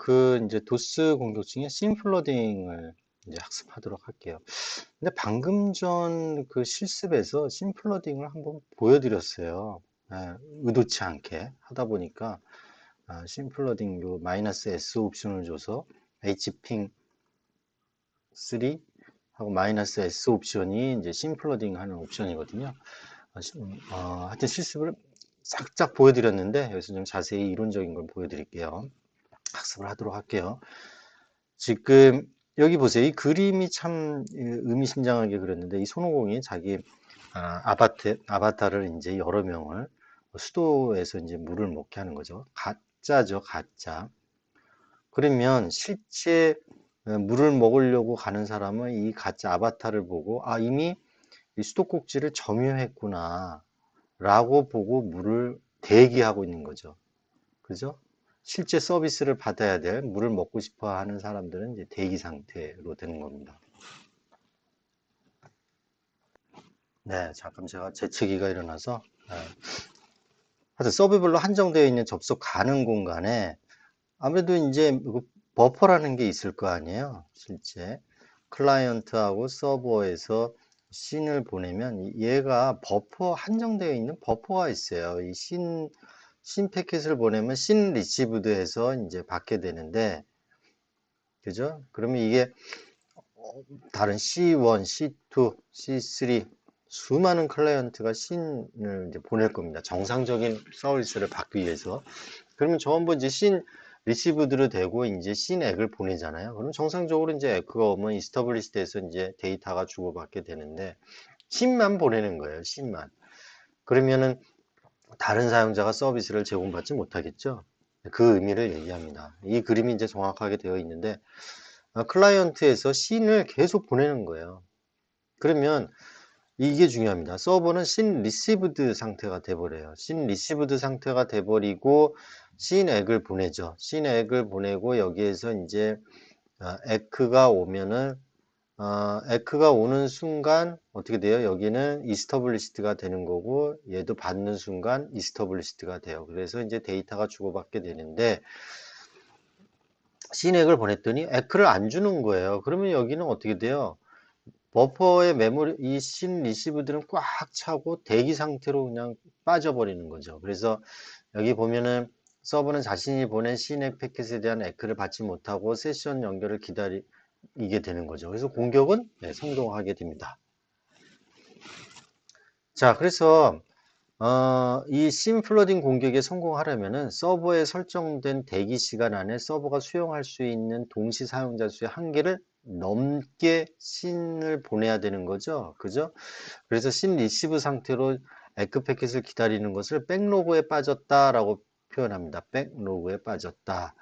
그 이제 도스 공격 중에 심플러딩을 이제 학습하도록 할게요. 근데 방금 전 그 실습에서 심플러딩을 한번 보여드렸어요. 예, 의도치 않게 하다 보니까 심플러딩 요 마이너스 S 옵션을 줘서 hping 3 하고 마이너스 S 옵션이 이제 심플러딩 하는 옵션이거든요. 하여튼 실습을 살짝 보여드렸는데 여기서 좀 자세히 이론적인 걸 보여드릴게요. 학습을 하도록 할게요. 지금 여기 보세요. 이 그림이 참 의미심장하게 그렸는데 이 손오공이 자기 아바타를 이제 여러 명을 수도에서 이제 물을 먹게 하는 거죠. 가짜죠, 가짜. 그러면 실제 물을 먹으려고 가는 사람은 이 가짜 아바타를 보고 이미 이 수도꼭지를 점유했구나 라고 보고 물을 대기하고 있는 거죠. 그죠? 실제 서비스를 받아야 될 물을 먹고 싶어 하는 사람들은 이제 대기 상태로 되는 겁니다. 네, 잠깐 제가 재채기가 일어나서 하여튼 서버별로 한정되어 있는 접속 가능 공간에 아무래도 이제 버퍼라는 게 있을 거 아니에요. 실제 클라이언트하고 서버에서 씬을 보내면 얘가 버퍼 한정되어 있는 버퍼가 있어요. 이 씬 패킷을 보내면 씬 리시브드에서 이제 받게 되는데, 그죠? 그러면 이게 다른 C1, C2, C3 수많은 클라이언트가 씬을 이제 보낼 겁니다. 정상적인 서비스를 받기 위해서. 그러면 전부 이제 씬 리시브드로 되고 이제 씬 액을 보내잖아요. 그럼 정상적으로 이제 에크가 오면 이스터블리시드에서 이제 데이터가 주고받게 되는데 씬만 보내는 거예요. 씬만. 그러면은 다른 사용자가 서비스를 제공받지 못하겠죠. 그 의미를 얘기합니다. 이 그림이 이제 정확하게 되어 있는데 클라이언트에서 씬을 계속 보내는 거예요. 그러면 이게 중요합니다. 서버는 씬 리시브드 상태가 돼버려요. 씬 리시브드 상태가 돼버리고 씬 액을 보내죠. 씬 액을 보내고 여기에서 이제 에크가 오면은 에크가 오는 순간 어떻게 돼요? 여기는 이스터블리시드가 되는 거고 얘도 받는 순간 이스터블리시드가 돼요. 그래서 이제 데이터가 주고받게 되는데 씬 액을 보냈더니 에크를 안 주는 거예요. 그러면 여기는 어떻게 돼요? 버퍼의 메모리, 이 씬 리시브들은 꽉 차고 대기 상태로 그냥 빠져버리는 거죠. 그래서 여기 보면은 서버는 자신이 보낸 씬액 패킷에 대한 에크를 받지 못하고 세션 연결을 기다리게 되는 거죠. 그래서 공격은 성공하게 됩니다. 자, 그래서 이 심플러딩 공격에 성공하려면은 서버에 설정된 대기 시간 안에 서버가 수용할 수 있는 동시 사용자 수의 한계를 넘게 씬을 보내야 되는 거죠. 그죠? 그래서 씬 리시브 상태로 에크 패킷을 기다리는 것을 백로그에 빠졌다라고 표현합니다. 백로그에 빠졌다.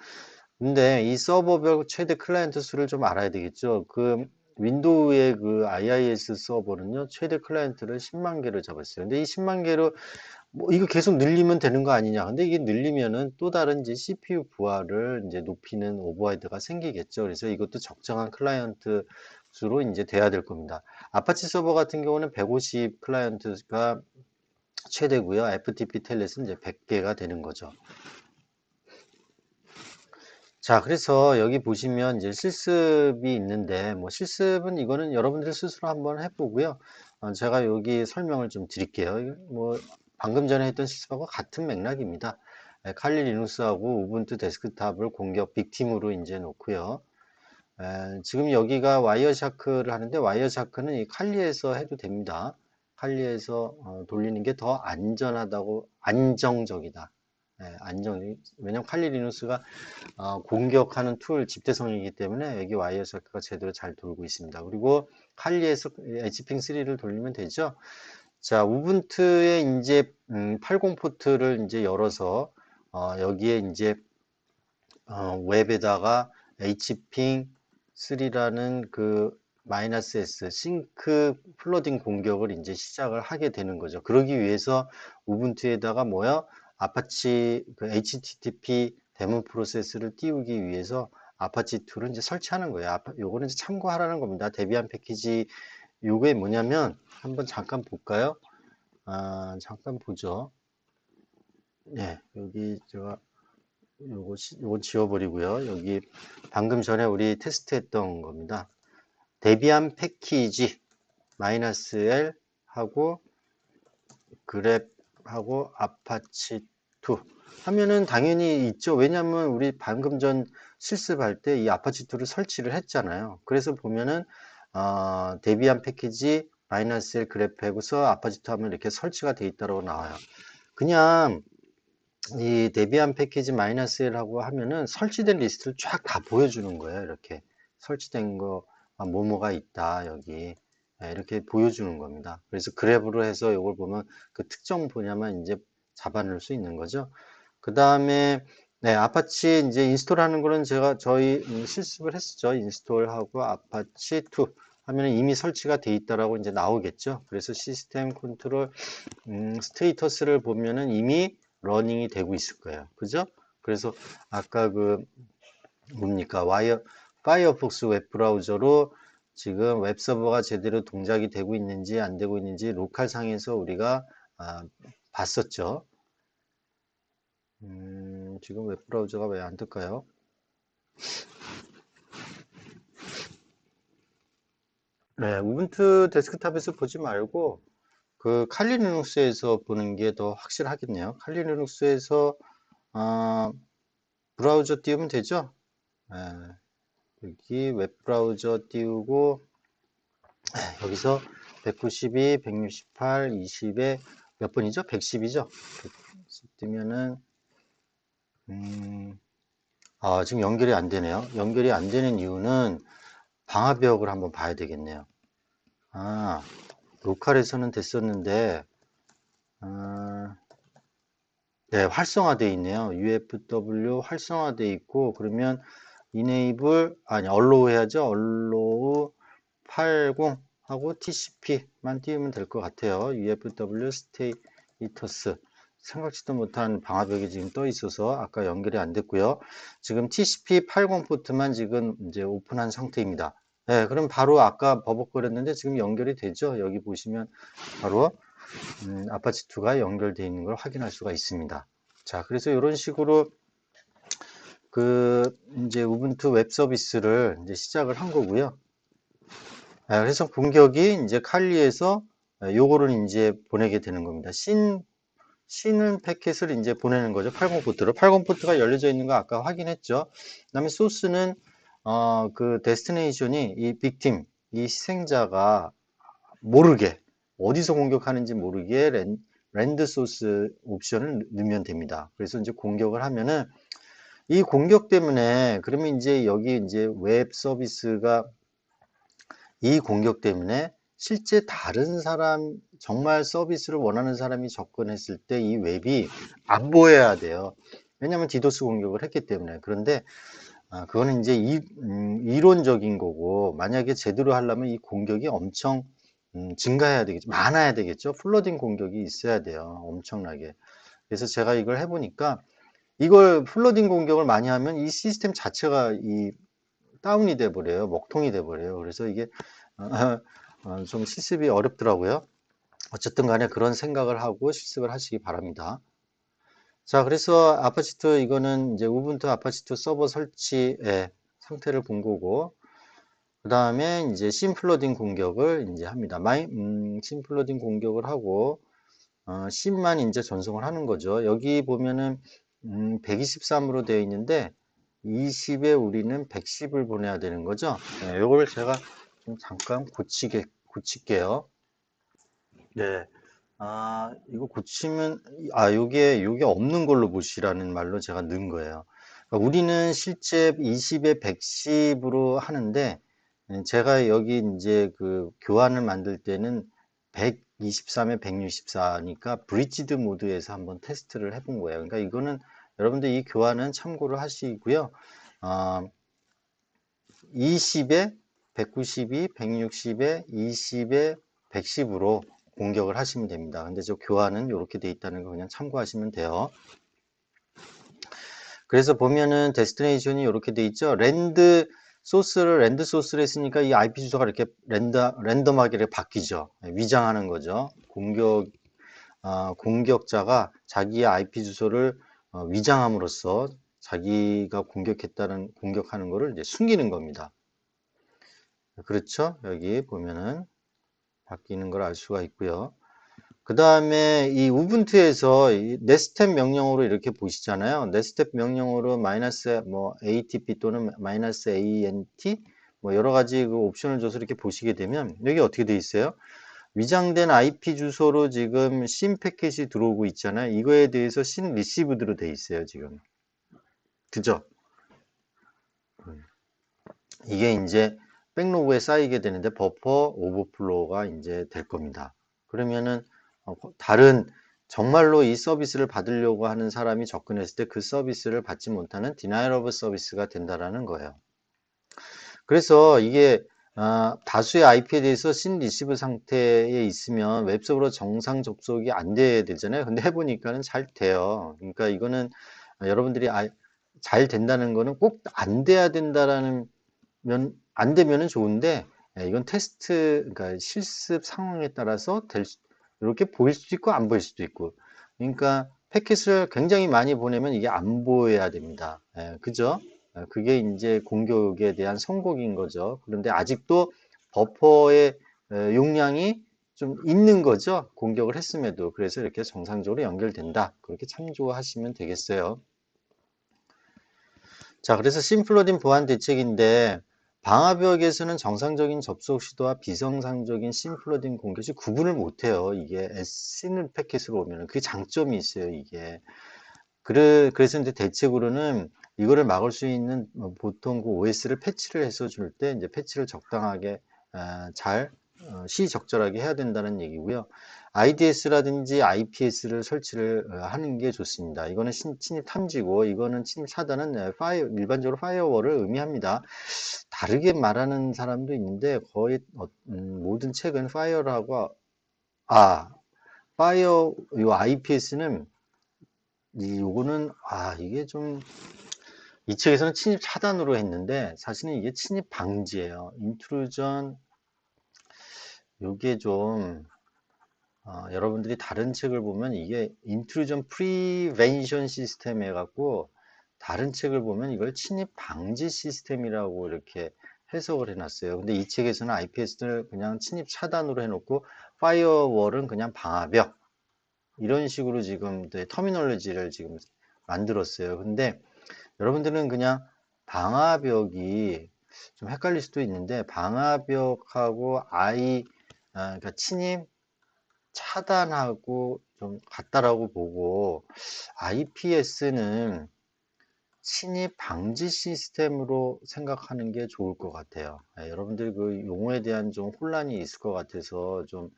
근데 이 서버별 최대 클라이언트 수를 좀 알아야 되겠죠. 그 윈도우의 그 IIS 서버는요, 최대 클라이언트를 10만 개로 잡았어요. 근데 이 10만 개로 뭐 이거 계속 늘리면 되는 거 아니냐. 근데 이게 늘리면은 또 다른 이제 CPU 부하를 이제 높이는 오버헤드가 생기겠죠. 그래서 이것도 적정한 클라이언트 수로 이제 돼야 될 겁니다. 아파치 서버 같은 경우는 150 클라이언트가 최대고요. FTP 텔넷은 이제 100개가 되는 거죠. 자, 그래서 여기 보시면 이제 실습이 있는데, 뭐 실습은 이거는 여러분들 스스로 한번 해보고요. 제가 여기 설명을 좀 드릴게요. 뭐 방금 전에 했던 실습하고 같은 맥락입니다. 칼리 리눅스하고 우분투 데스크탑을 공격 빅팀으로 이제 놓고요. 지금 여기가 와이어샤크를 하는데 와이어샤크는 이 칼리에서 해도 됩니다. 칼리에서 돌리는 게 더 안전하다고, 안정적이다. 왜냐면 칼리 리눅스가 공격하는 툴 집대성이기 때문에 여기 와이어샤크가 제대로 잘 돌고 있습니다. 그리고 칼리에서 hping3를 돌리면 되죠. 자, 우분투에 이제 80 포트를 이제 열어서 여기에 이제 웹에다가 hping3라는 그 마이너스 S 싱크 플러딩 공격을 이제 시작을 하게 되는 거죠. 그러기 위해서 우분투에다가 뭐야? 아파치 그 HTTP 데모 프로세스를 띄우기 위해서 아파치 툴을 이제 설치하는 거예요. 요거는 이제 참고하라는 겁니다. 데비안 패키지 요게 뭐냐면 한번 잠깐 볼까요? 잠깐 보죠. 네, 여기 제가 요거 지워버리고요. 여기 방금 전에 우리 테스트했던 겁니다. 데비안 패키지 -L 하고 그랩하고 아파치 2 하면은 당연히 있죠. 왜냐면 우리 방금 전 실습할 때 이 아파치 2를 설치를 했잖아요. 그래서 보면은 데비안 패키지 -L 그래프하고서 아파치 2 하면 이렇게 설치가 돼 있다고 나와요. 그냥 이 데비안 패키지 -L하고 하면은 설치된 리스트를 쫙 다 보여주는 거예요. 이렇게 설치된 거 뭐뭐가 있다 여기 이렇게 보여주는 겁니다. 그래서 그래프로 해서 이걸 보면 그 특정 분야만 이제 잡아낼 수 있는 거죠. 그 다음에 네, 아파치 이제 인스톨하는 거는 저희 실습을 했었죠. 인스톨하고 아파치 2 하면은 이미 설치가 돼 있다라고 이제 나오겠죠. 그래서 시스템 컨트롤 스테이터스를 보면은 이미 러닝이 되고 있을 거예요. 그죠? 그래서 아까 그 뭡니까? 파이어폭스 웹브라우저로 지금 웹서버가 제대로 동작이 되고 있는지 안 되고 있는지 로컬 상에서 우리가 봤었죠. 지금 웹브라우저가 왜 안 뜰까요? 네, 우분투 데스크탑에서 보지 말고 그 칼리 리눅스에서 보는 게 더 확실하겠네요. 칼리 리눅스에서 브라우저 띄우면 되죠? 네, 여기 웹브라우저 띄우고 여기서 192, 168, 20에 몇 번이죠? 110이죠? 110 뜨면은 지금 연결이 안 되네요. 연결이 안 되는 이유는 방화벽을 한번 봐야 되겠네요. 로컬에서는 됐었는데 네, 활성화되어 있네요. UFW 활성화되어 있고 그러면 enable allow 해야죠. allow 80 하고 TCP만 띄우면 될 것 같아요. UFW 스테이터스 생각지도 못한 방화벽이 지금 떠 있어서 아까 연결이 안 됐고요. 지금 TCP 80 포트만 지금 이제 오픈한 상태입니다. 네, 그럼 바로 아까 버벅거렸는데 지금 연결이 되죠. 여기 보시면 바로 아파치2가 연결되어 있는 걸 확인할 수가 있습니다. 자, 그래서 이런 식으로 이제 우분투 웹 서비스를 이제 시작을 한 거고요. 그래서 공격이 이제 칼리에서 요거를 이제 보내게 되는 겁니다. C는 패킷을 이제 보내는 거죠. 80 포트로. 80 포트가 열려져 있는 거 아까 확인했죠. 그 다음에 소스는 그 데스티네이션이 이 빅팀, 이 희생자가 모르게 어디서 공격하는지 모르게 랜드 소스 옵션을 넣으면 됩니다. 그래서 이제 공격을 하면은 이 공격 때문에 그러면 이제 여기 이제 웹 서비스가 이 공격 때문에 실제 다른 사람 정말 서비스를 원하는 사람이 접근했을 때 이 웹이 안 보여야 돼요. 왜냐하면 디도스 공격을 했기 때문에. 그런데 그거는 이제 이론적인 거고 만약에 제대로 하려면 이 공격이 엄청 증가해야 되겠죠. 많아야 되겠죠. 플러딩 공격이 있어야 돼요. 엄청나게. 그래서 제가 이걸 해보니까 이걸 플러딩 공격을 많이 하면 이 시스템 자체가 다운이 돼 버려요. 먹통이 돼 버려요. 그래서 이게 좀 실습이 어렵더라고요. 어쨌든 간에 그런 생각을 하고 실습을 하시기 바랍니다. 자, 그래서 아파치2 이거는 이제 우분투 아파치2 서버 설치의 상태를 본 거고, 그 다음에 이제 심플러딩 공격을 이제 합니다. 심플러딩 공격을 하고, 심만 이제 전송을 하는 거죠. 여기 보면은 123으로 되어 있는데 20에 우리는 110을 보내야 되는 거죠. 네, 이걸 제가 좀 잠깐 고칠게요. 네. 이거 고치면, 요게 없는 걸로 보시라는 말로 제가 넣은 거예요. 그러니까 우리는 실제 20에 110으로 하는데, 제가 여기 이제 그 교환을 만들 때는 123에 164니까 브리지드 모드에서 한번 테스트를 해본 거예요. 그러니까 이거는 여러분들 이 교환은 참고를 하시고요. 20에 192, 160에 20에 110으로 공격을 하시면 됩니다. 근데 저 교환은 이렇게 돼 있다는 거 그냥 참고하시면 돼요. 그래서 보면은 데스티네이션이 이렇게 돼 있죠. 랜드 소스를 했으니까 이 IP 주소가 이렇게 랜덤하게 이렇게 바뀌죠. 위장하는 거죠. 공격자가 자기의 IP 주소를 위장함으로써 자기가 공격하는 거를 이제 숨기는 겁니다. 그렇죠? 여기 보면은 바뀌는 걸 알 수가 있고요. 그 다음에 이 우분투에서 이 네스텝 명령어로 이렇게 보시잖아요. 네스텝 명령어로 마이너스 뭐 ATP 또는 마이너스 ANT 뭐 여러 가지 그 옵션을 줘서 이렇게 보시게 되면 여기 어떻게 돼 있어요? 위장된 IP 주소로 지금 신 패킷이 들어오고 있잖아요. 이거에 대해서 신 리시브드로 돼 있어요, 지금. 그죠? 이게 이제 백로그에 쌓이게 되는데 버퍼 오버플로우가 이제 될 겁니다. 그러면은 다른 정말로 이 서비스를 받으려고 하는 사람이 접근했을 때 그 서비스를 받지 못하는 denial of service가 된다라는 거예요. 그래서 이게 다수의 IP에 대해서 신 리시브 상태에 있으면 웹서버로 정상 접속이 안 돼야 되잖아요. 근데 해보니까는 잘 돼요. 그러니까 이거는 여러분들이 잘 된다는 거는 꼭 안 돼야 된다라는 안 되면은 좋은데 이건 테스트 그러니까 실습 상황에 따라서 이렇게 보일 수도 있고 안 보일 수도 있고 그러니까 패킷을 굉장히 많이 보내면 이게 안 보여야 됩니다. 그죠? 그게 이제 공격에 대한 선곡인 거죠. 그런데 아직도 버퍼의 용량이 좀 있는 거죠. 공격을 했음에도. 그래서 이렇게 정상적으로 연결된다. 그렇게 참조하시면 되겠어요. 자, 그래서 심플로딘 보안 대책인데 방화벽에서는 정상적인 접속 시도와 비정상적인 심플로딘 공격이 구분을 못해요. 이게 SN 패킷으로 오면 그게 장점이 있어요. 이게 그래서 이제 대책으로는 이거를 막을 수 있는 보통 그 OS를 패치를 해서 줄 때 이제 패치를 적당하게 잘 시적절하게 해야 된다는 얘기고요. IDS라든지 IPS를 설치를 하는 게 좋습니다. 이거는 침입 탐지고 이거는 침입 차단은 일반적으로 파이어월을 의미합니다. 다르게 말하는 사람도 있는데 거의 모든 책은 파이어라고 파이어 요 IPS는 요거는 이게 좀 이 책에서는 침입 차단으로 했는데 사실은 이게 침입 방지예요. 인트루전 요게 좀 여러분들이 다른 책을 보면 이게 인트루전 프리벤션 시스템 해갖고 다른 책을 보면 이걸 침입 방지 시스템이라고 이렇게 해석을 해놨어요. 근데 이 책에서는 IPS를 그냥 침입 차단으로 해놓고 파이어월은 그냥 방화벽 이런 식으로 지금 터미널로지를 지금 만들었어요. 근데 여러분들은 그냥 방화벽이 좀 헷갈릴 수도 있는데 방화벽하고 그러니까 침입 차단하고 좀 같다라고 보고 IPS는 침입 방지 시스템으로 생각하는 게 좋을 것 같아요. 여러분들이 그 용어에 대한 좀 혼란이 있을 것 같아서 좀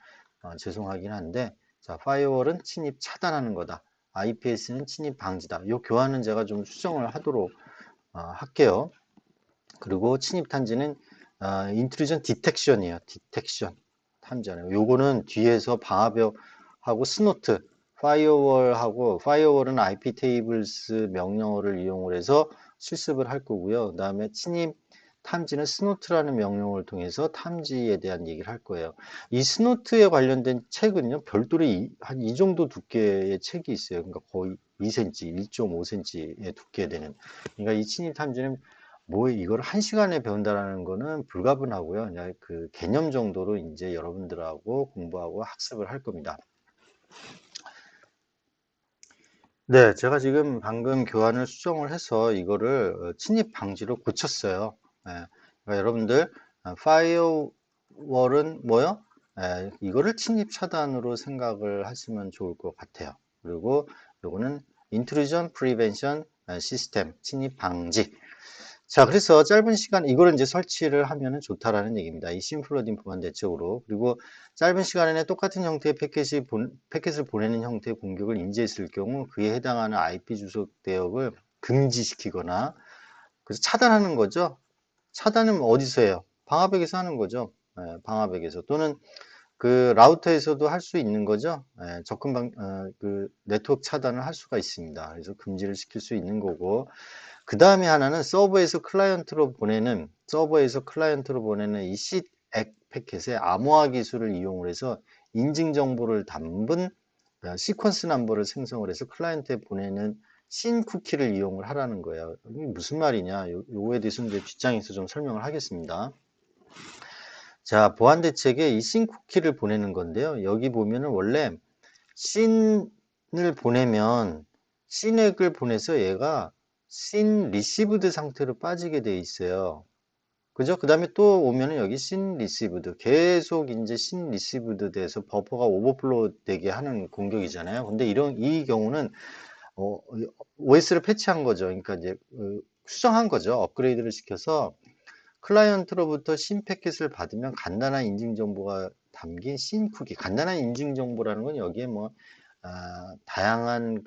죄송하긴 한데 자, 파이어월은 침입 차단하는 거다. IPS는 침입 방지다. 이 교환은 제가 좀 수정을 하도록 할게요. 그리고 침입 탐지는 인트루전 디텍션이에요. 디텍션 탐지하는. 요거는 뒤에서 방화벽하고 스노트, 파이어월은 IP 테이블스 명령어를 이용을 해서 실습을 할 거고요. 그 다음에 침입 탐지는 스노트라는 명령어를 통해서 탐지에 대한 얘기를 할 거예요. 이 스노트에 관련된 책은요, 별도로 한 이 정도 두께의 책이 있어요. 그러니까 거의 2cm, 1.5cm의 두께 되는. 그러니까 이 침입 탐지는 이걸 한 시간에 배운다라는 거는 불가분하고요. 그냥 그 개념 정도로 이제 여러분들하고 공부하고 학습을 할 겁니다. 네, 제가 지금 방금 교환을 수정을 해서 이거를 침입 방지로 고쳤어요. 그러니까 여러분들 파이어월은 뭐요? 이거를 침입 차단으로 생각을 하시면 좋을 것 같아요. 그리고 요거는 인트루전 프리벤션 시스템 침입 방지. 자, 그래서 짧은 시간, 이거를 이제 설치를 하면 좋다라는 얘기입니다. 이 심플로딘 보안 대책으로. 그리고 짧은 시간 안에 똑같은 형태의 패킷을 보내는 형태의 공격을 인지했을 경우 그에 해당하는 IP 주소 대역을 금지시키거나, 그래서 차단하는 거죠. 차단은 어디서 해요? 방화벽에서 하는 거죠. 방화벽에서. 또는 그 라우터에서도 할 수 있는 거죠. 그 네트워크 차단을 할 수가 있습니다. 그래서 금지를 시킬 수 있는 거고, 그 다음에 하나는 서버에서 클라이언트로 보내는 이 쉿 패킷의 암호화 기술을 이용을 해서 인증 정보를 담은 시퀀스 넘버를 생성을 해서 클라이언트에 보내는 씬 쿠키를 이용을 하라는 거예요. 이게 무슨 말이냐? 요거에 대해서 이제 뒷장에서 좀 설명을 하겠습니다. 자, 보안 대책에 이 씬 쿠키를 보내는 건데요. 여기 보면은 원래 씬을 보내면 씬액을 보내서 얘가 씬 리시브드 상태로 빠지게 돼 있어요. 그죠? 그 다음에 또 오면은 여기 씬 리시브드 계속 이제 씬 리시브드 돼서 버퍼가 오버플로우 되게 하는 공격이잖아요. 근데 이 경우는 OS를 패치한 거죠. 그러니까 이제 수정한 거죠. 업그레이드를 시켜서 클라이언트로부터 씬 패킷을 받으면 간단한 인증 정보가 담긴 씬 쿠키. 간단한 인증 정보라는 건 여기에 뭐 다양한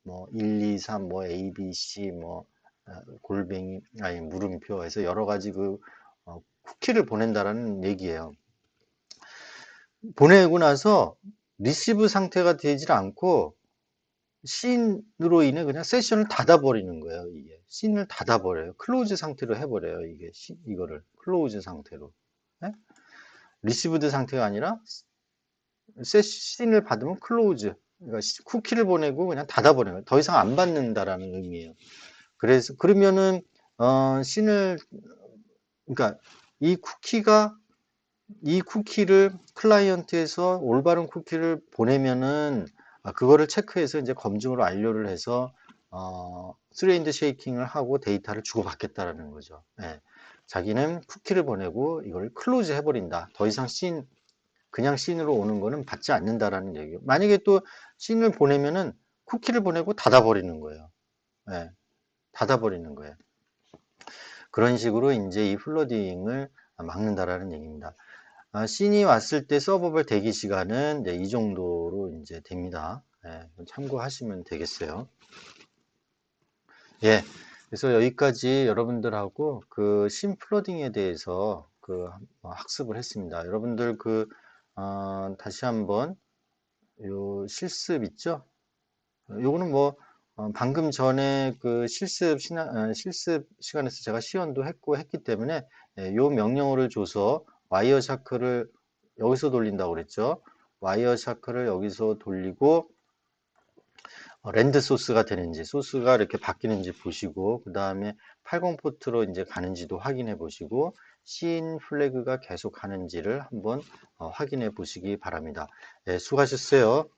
뭐 1, 2, 3, 뭐 A, B, C, 뭐 골뱅이 아니 물음표 해서 여러 가지 쿠키를 보낸다라는 얘기예요. 보내고 나서 리시브 상태가 되질 않고 씬으로 인해 그냥 세션을 닫아버리는 거예요. 이게 씬을 닫아버려요. 클로즈 상태로 해버려요. 이게 이거를 클로즈 상태로. 네? 리시브드 상태가 아니라 씬을 받으면 클로즈. 그러니까 쿠키를 보내고 그냥 닫아버리는 거예요. 더 이상 안 받는다라는 의미예요. 그래서 그러면은 씬을 그러니까 이 쿠키를 클라이언트에서 올바른 쿠키를 보내면은 그거를 체크해서 이제 검증으로 완료를 해서 스레인드 쉐이킹을 하고 데이터를 주고받겠다라는 거죠. 예. 자기는 쿠키를 보내고 이걸 클로즈 해버린다. 더 이상 그냥 씬으로 오는 거는 받지 않는다라는 얘기예요. 만약에 또 씬을 보내면은 쿠키를 보내고 닫아버리는 거예요. 예. 닫아버리는 거예요. 그런 식으로 이제 이 플러딩을 막는다라는 얘기입니다. 씬이 왔을 때 서버별 대기 시간은 이 정도로 이제 됩니다. 예, 참고하시면 되겠어요. 예, 그래서 여기까지 여러분들하고 씬 플러딩에 대해서 학습을 했습니다. 여러분들 다시 한번 요 실습 있죠? 요거는 뭐 방금 전에 실습 시간에서 제가 시연도 했기 때문에 요 명령어를 줘서 와이어 샤크를 여기서 돌린다고 그랬죠. 와이어 샤크를 여기서 돌리고 랜드 소스가 되는지 소스가 이렇게 바뀌는지 보시고 그 다음에 80 포트로 이제 가는지도 확인해 보시고 씬 플래그가 계속 가는지를 한번 확인해 보시기 바랍니다. 네, 수고하셨어요.